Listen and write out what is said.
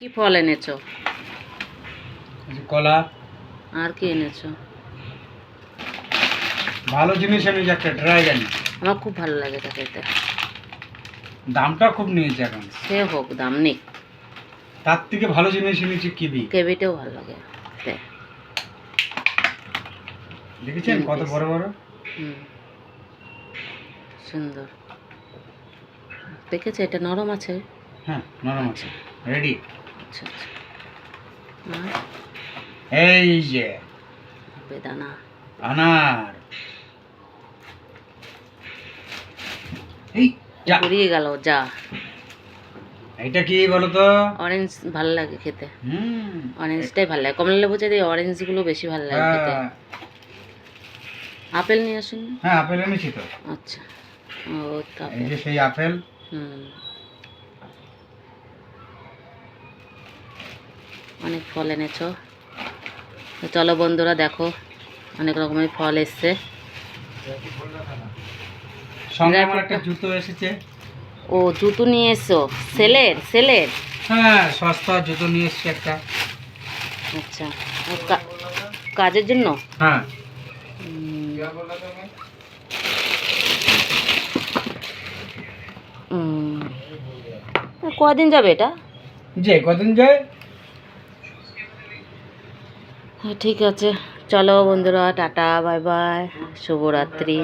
কি ফল এনেছো? কলা। আর কি এনেছো? ভালো জিনিস এনেছি, একটা ড্রাগন। আমার খুব ভালো লাগে এটা খেতে। দামটা খুব নিয়েছে এখন। সে হোক, দাম নেই। তার থেকে ভালো জিনিস এনেছি কিবি। কেবিটাও ভালো লাগে খেতে। দেখেছেন কত বড় বড়? সুন্দর দেখেছে। এটা নরম আছে? হ্যাঁ, নরম আছে। রেডি। আচ্ছা আচ্ছা। এই যে বেদানা, আনার। এই যা পুড়িয়ে গেল যা। এটা কি বলো তো? অরেঞ্জ ভালো লাগে খেতে। অরেঞ্জটাই ভালো লাগে। কমলা লেবু চাইতে অরেঞ্জগুলো বেশি ভালো লাগে খেতে। আপেল নিয়ে আসুন। হ্যাঁ, আপেল এনেছি তো। আচ্ছা, ও এই যে সেই আপেল। অনেক ফল এনেছো। চলো বন্ধুরা, দেখো অনেক রকমের ফল এসছে। সঙ্গে আমার একটা জুতো এসেছে। ও, জুতো নিয়ে এসছো? সেলের? হ্যাঁ, সস্তা জুতো নিয়ে এসেছি একটা। আচ্ছা, কাজের জন্য? হ্যাঁ। কদিন যাবে এটা? যে কদিন যায়। হ্যাঁ, ঠিক আছে। চলো বন্ধুরা, টাটা, বাই বাই, শুভরাত্রি।